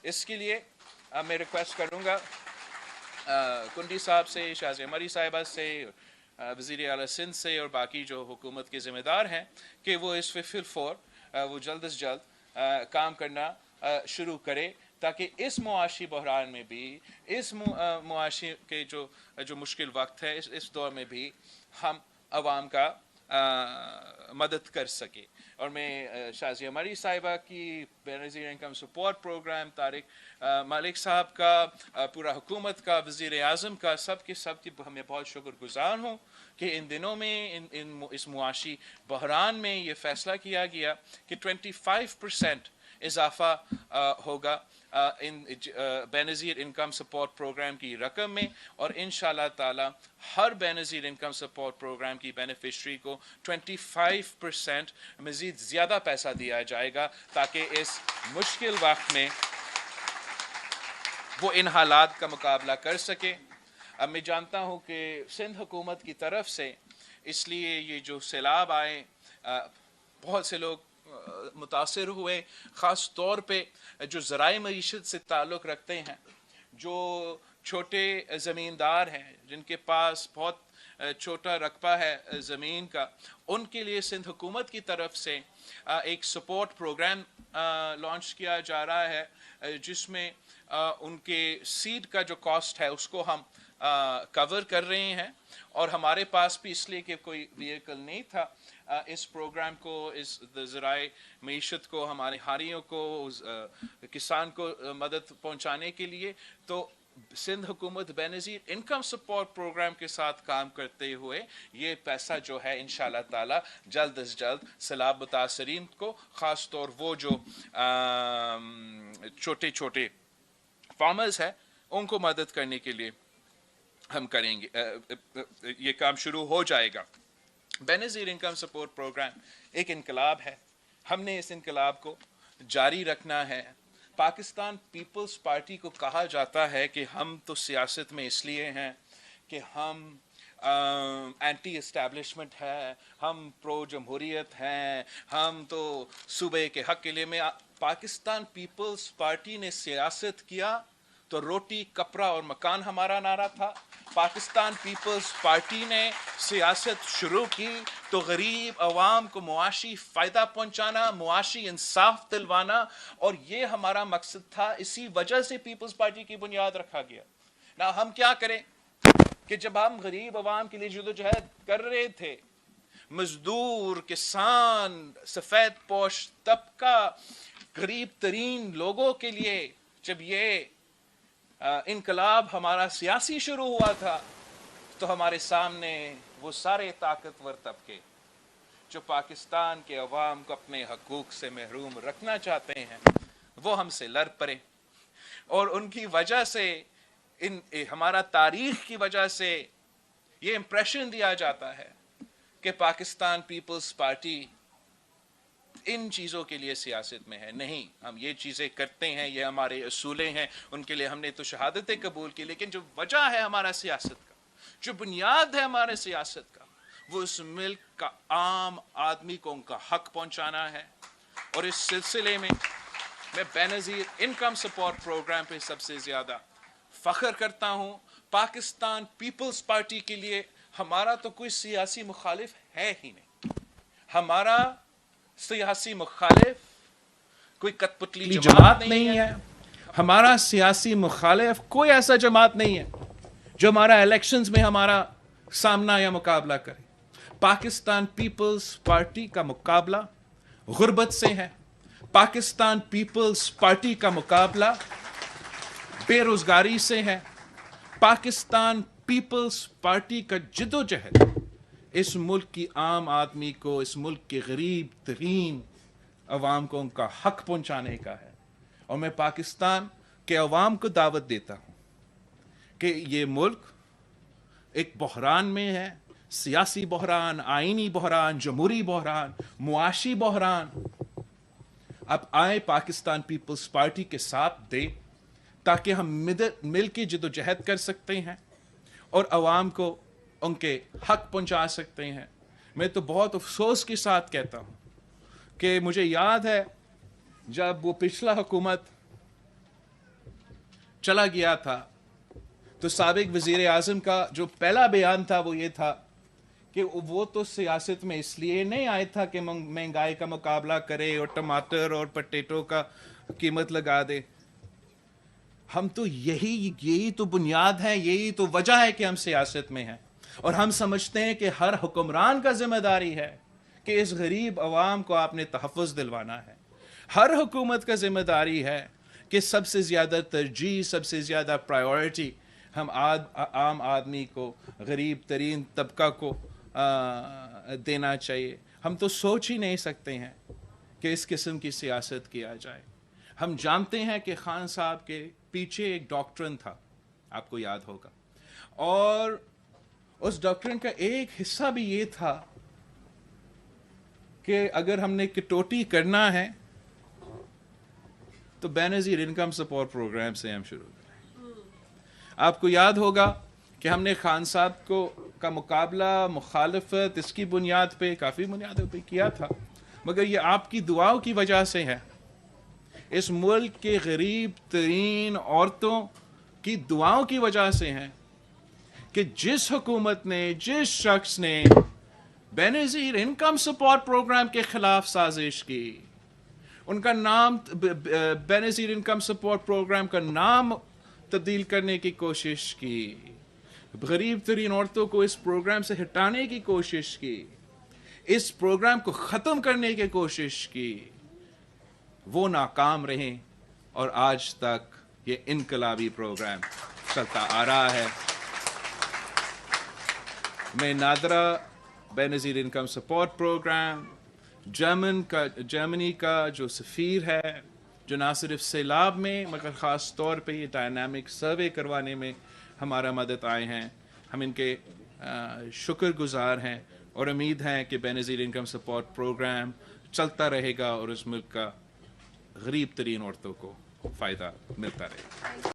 इसके लिए मैं रिक्वेस्ट करूँगा कुंडी साहब से, शाज़िया मरी साहिबा से, वज़ीर आला सिंध से और बाकी जो हुकूमत के ज़िम्मेदार हैं कि वो इस पे फिर वो जल्द से जल्द काम करना शुरू करे, ताकि इस मुआशी बहरान में भी, इस मुआशी के जो मुश्किल वक्त है, इस दौर में भी हम आवाम का मदद कर सके। और मैं शाज़िया मरी साहिबा की, Benazir income support programme, Tariq Malik साहब का, पूरा हुकूमत का, वज़ीर आज़म का, सब की हमें बहुत शुक्रगुज़ार हूँ कि इन दिनों में इस मुआशी बहरान में ये फ़ैसला किया गया कि 25% इजाफ़ा होगा बेनज़ीर इनकम सपोर्ट प्रोग्राम की रकम में, और इंशाअल्लाह ताला हर बेनज़ीर इनकम सपोर्ट प्रोग्राम की बेनिफिशरी को 25% मज़ीद ज़्यादा पैसा दिया जाएगा, ताकि इस मुश्किल वक्त में वो इन हालात का मुकाबला कर सके। अब मैं जानता हूँ कि सिंध हुकूमत की तरफ से इसलिए ये जो सैलाब आए, बहुत से लोग मुतासिर हुए, ख़ास तौर पे जो ज़राए मईशत से ताल्लुक़ रखते हैं, जो छोटे ज़मींदार हैं, जिनके पास बहुत छोटा रकबा है ज़मीन का, उनके लिए सिंध हुकूमत की तरफ से एक सपोर्ट प्रोग्राम लॉन्च किया जा रहा है, जिसमें उनके सीड का जो कॉस्ट है उसको हम कवर कर रहे हैं। और हमारे पास भी इसलिए कि कोई व्हीकल नहीं था, इस प्रोग्राम को, इस ज़राए मईशत को, हमारे हारियों को, किसान को मदद पहुंचाने के लिए, तो सिंध हुकूमत बेनज़ीर इनकम सपोर्ट प्रोग्राम के साथ काम करते हुए ये पैसा जो है इंशाअल्लाह ताला जल्द से जल्द सैलाब मुतासरीन को, ख़ास तौर वो जो छोटे छोटे फार्मर्स हैं, उनको मदद करने के लिए हम करेंगे। ये काम शुरू हो जाएगा। बेनज़ीर इनकम सपोर्ट प्रोग्राम एक इनकलाब है, हमने इस इनकलाब को जारी रखना है। पाकिस्तान पीपल्स पार्टी को कहा जाता है कि हम तो सियासत में इसलिए हैं कि हम एंटी इस्टेब्लिशमेंट है, हम प्रो जमहूरियत हैं, हम तो सूबे के हक के लिए। में पाकिस्तान पीपल्स पार्टी ने सियासत किया तो रोटी कपड़ा और मकान हमारा नारा था। पाकिस्तान पीपल्स पार्टी ने सियासत शुरू की तो गरीब अवाम को मुआशी फ़ायदा पहुंचाना, मुआशी इंसाफ दिलवाना, और ये हमारा मकसद था। इसी वजह से पीपल्स पार्टी की बुनियाद रखा गया ना। हम क्या करें कि जब हम गरीब अवाम के लिए जदोजहद कर रहे थे, मजदूर, किसान, सफ़ेद पोश तबका, गरीब तरीन लोगों के लिए, जब ये इनकलाब हमारा सियासी शुरू हुआ था, तो हमारे सामने वो सारे ताकतवर तबके जो पाकिस्तान के अवाम को अपने हकूक़ से महरूम रखना चाहते हैं, वो हमसे लड़ पड़े। और उनकी वजह से, हमारा तारीख़ की वजह से ये इम्प्रेशन दिया जाता है कि पाकिस्तान पीपल्स पार्टी इन चीज़ों के लिए सियासत में है। नहीं, हम ये चीज़ें करते हैं, ये हमारे असूलें हैं, उनके लिए हमने तो शहादतें कबूल की। लेकिन जो वजह है हमारा सियासत का, जो बुनियाद है हमारे सियासत का, वो इस मुल्क का आम आदमी को उनका हक पहुंचाना है। और इस सिलसिले में मैं बेनज़ीर इनकम सपोर्ट प्रोग्राम पे सबसे ज़्यादा फ़ख्र करता हूँ। पाकिस्तान पीपल्स पार्टी के लिए हमारा तो कोई सियासी मुखालिफ है ही नहीं। हमारा सियासी मुखालिफ कोई कठपुतली जमात नहीं है। हमारा सियासी मुखालिफ कोई ऐसा जमात नहीं है जो हमारा इलेक्शंस में हमारा सामना या मुकाबला करे। पाकिस्तान पीपल्स पार्टी का मुकाबला गुर्बत से है। पाकिस्तान पीपल्स पार्टी का मुकाबला बेरोजगारी से है। पाकिस्तान पीपल्स पार्टी का जिद्दोजहद इस मुल्क की आम आदमी को, इस मुल्क के गरीब तरीन अवाम को उनका हक पहुंचाने का है। और मैं पाकिस्तान के अवाम को दावत देता हूं कि ये मुल्क एक बहरान में है, सियासी बहरान, आईनी बहरान, जमहूरी बहरान, मुआशी बहरान। अब आए पाकिस्तान पीपल्स पार्टी के साथ दे, ताकि हम मिल के जिद्दोजहद कर सकते हैं और अवाम को उनके हक पहुंचा सकते हैं। मैं तो बहुत अफसोस के साथ कहता हूं कि मुझे याद है जब वो पिछला हुकूमत चला गया था तो साबिक वज़ीर आज़म का जो पहला बयान था वो ये था कि वो तो सियासत में इसलिए नहीं आया था कि महंगाई का मुकाबला करे और टमाटर और पटेटो का कीमत लगा दे। हम तो यही तो बुनियाद है, यही तो वजह है कि हम सियासत में हैं। और हम समझते हैं कि हर हुक्मरान का जिम्मेदारी है कि इस गरीब अवाम को आपने तहफ़्फ़ुज़ दिलवाना है। हर हुकूमत का जिम्मेदारी है कि सबसे ज़्यादा तरजीह, सबसे ज़्यादा प्रायोरिटी हम आम आदमी को, गरीब तरीन तबका को देना चाहिए। हम तो सोच ही नहीं सकते हैं कि इस किस्म की सियासत किया जाए। हम जानते हैं कि खान साहब के पीछे एक डॉक्ट्रिन था, आपको याद होगा, और उस डॉक्ट्रिन का एक हिस्सा भी ये था कि अगर हमने कटौती करना है तो बेनज़ीर इनकम सपोर्ट प्रोग्राम से हम शुरू करें। आपको याद होगा कि हमने खान साहब का मुकाबला मुखालफत इसकी बुनियाद पे, काफ़ी बुनियादों पे किया था, मगर ये आपकी दुआओं की वजह से है। इस मुल्क के गरीब तरीन औरतों की दुआओं की वजह से है कि जिस हुकूमत ने, जिस शख्स ने बेनज़ीर इनकम सपोर्ट प्रोग्राम के खिलाफ साजिश की, उनका नाम बेनज़ीर इनकम सपोर्ट प्रोग्राम का नाम तब्दील करने की कोशिश की, गरीब तरीन औरतों को इस प्रोग्राम से हटाने की कोशिश की, इस प्रोग्राम को ख़त्म करने की कोशिश की, वो नाकाम रहे और आज तक ये इनकलाबी प्रोग्राम चलता आ रहा है। मैं NADRA Benazir income support programme, Germany का जो सफ़ीर है, जो ना सिर्फ सैलाब में मगर ख़ास तौर पे ये डायनामिक सर्वे करवाने में हमारा मदद आए हैं, हम इनके शुक्रगुज़ार हैं और उम्मीद है कि बेनज़ीर इनकम सपोर्ट प्रोग्राम चलता रहेगा और उस मुल्क का गरीब तरीन औरतों को फ़ायदा मिलता रहेगा।